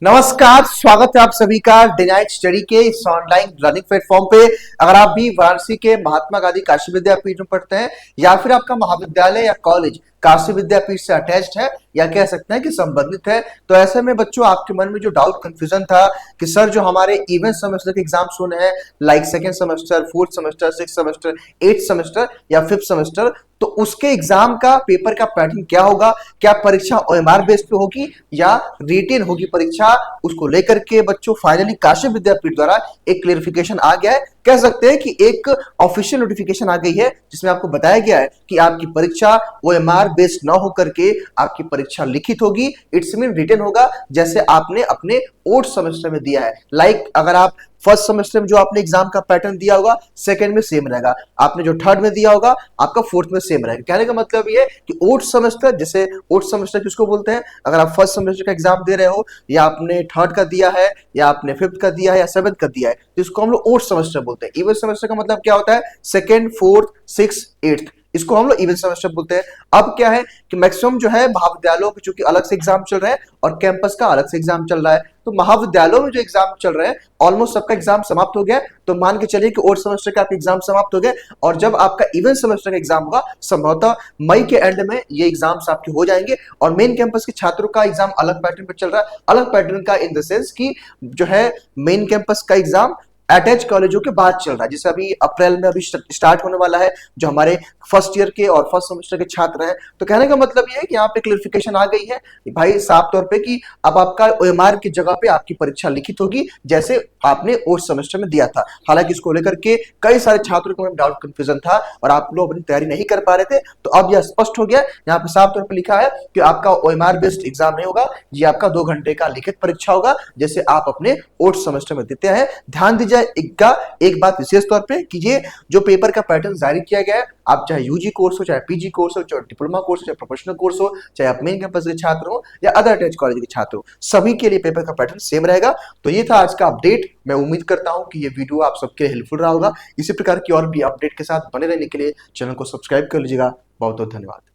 नमस्कार, स्वागत है आप सभी का डे नाइट स्टडी के इस ऑनलाइन लर्निंग प्लेटफॉर्म पे। अगर आप भी वाराणसी के महात्मा गांधी काशी विद्यापीठ में पढ़ते हैं या फिर आपका महाविद्यालय या कॉलेज काशी विद्यापीठ से अटैच्ड है या कह सकते हैं कि संबंधित है, तो ऐसे में बच्चों आपके मन में जो डाउट कंफ्यूजन था कि सर जो हमारे इवेंट सेमेस्टर के एग्जाम्स होने हैं like second semester, fourth semester, six semester, eight semester या फिफ्थ सेमेस्टर, तो उसके एग्जाम का पेपर का पैटर्न क्या होगा, क्या परीक्षा ओएमआर बेस पे होगी या रिटेन होगी परीक्षा, उसको लेकर के बच्चों फाइनली काशी विद्यापीठ द्वारा एक क्लेरिफिकेशन आ गया है। कह सकते हैं कि एक ऑफिशियल नोटिफिकेशन आ गई है जिसमें आपको बताया गया है कि आपकी परीक्षा ओएमआर बेस्ड न होकर के आपकी परीक्षा लिखित होगी, इट्स मीन रिटन होगा, जैसे आपने अपने ओल्ड सेमेस्टर में दिया है। लाइक अगर आप फर्स्ट सेमेस्टर में जो आपने एग्जाम का पैटर्न दिया होगा सेकंड में सेम रहेगा, आपने जो थर्ड में दिया होगा आपका फोर्थ में सेम रहेगा। कहने का मतलब ये कि ओल्ड सेमेस्टर, जैसे ओल्ड सेमेस्टर किसको बोलते हैं, अगर आप फर्स्ट सेमेस्टर का एग्जाम दे रहे हो या आपने थर्ड का दिया है या आपने फिफ्थ का दिया है या सेवंथ का दिया है, तो इसको हम लोग ओल्ड सेमेस्टर बोलते हैं। इवन सेमेस्टर का मतलब क्या होता है, सेकंड, फोर्थ, सिक्स, एट्थ, इसको हम लोग इवेंट सेमेस्टर बोलते हैं। अब क्या है कि मैक्सिमम जो है महाविद्यालयों के चूंकि अलग से एग्जाम चल रहे हैं और कैंपस का अलग से एग्जाम चल रहा है, तो महाविद्यालयों में जो एग्जाम चल रहे हैं ऑलमोस्ट सबका एग्जाम समाप्त हो गया है। तो मान के चलिए कि ओल्ड सेमेस्टर का आपका एग्जाम समाप्त हो गए और जब आपका इवेंट सेमेस्टर का एग्जाम होगा संभवतः मई के एंड में ये एग्जाम्स आपके हो जाएंगे। और मेन कैंपस के छात्रों का एग्जाम अलग पैटर्न पर चल रहा है। अलग पैटर्न का इन द सेंस कि जो है मेन कैंपस का एग्जाम अटैच कॉलेजों के बाद चल रहा है, जैसे अभी अप्रैल में अभी स्टार्ट होने वाला है जो हमारे फर्स्ट ईयर के और फर्स्ट सेमेस्टर के छात्र हैं। तो कहने का मतलब ये है कि यहाँ पे क्लेरिफिकेशन आ गई है भाई साफ तौर पे कि अब आपका ओएमआर की जगह पे आपकी परीक्षा लिखित होगी जैसे आपने उस सेमेस्टर में दिया था। हालांकि इसको लेकर के कई सारे छात्रों को डाउट कंफ्यूजन था और आप लोग अपनी तैयारी नहीं कर पा रहे थे, तो अब यह स्पष्ट हो गया। यहाँ पे साफ तौर पर लिखा है कि आपका ओएमआर बेस्ड एग्जाम नहीं होगा, ये आपका 2 घंटे का लिखित परीक्षा होगा जैसे आप अपने ओल्ड सेमेस्टर में देते हैं। ध्यान दीजिए एक बात विशेष तौर पे कि ये जो पेपर का पैटर्न जारी किया गया है, आप चाहे यूजी कोर्स हो, चाहे पीजी कोर्स हो, चाहे डिप्लोमा कोर्स हो, चाहे प्रोफेशनल कोर्स हो, चाहे आप मेन कैंपस के छात्र हो या अदर अटैच कॉलेज के छात्र हो, सभी के लिए पेपर का पैटर्न सेम रहेगा। तो ये था आज का अपडेट। मैं उम्मीद करता हूं कि ये वीडियो आप सबके हेल्पफुल रहा होगा। इसी प्रकार की और भी अपडेट के साथ बने रहने के लिए चैनल को सब्सक्राइब कर लीजिएगा। बहुत बहुत धन्यवाद।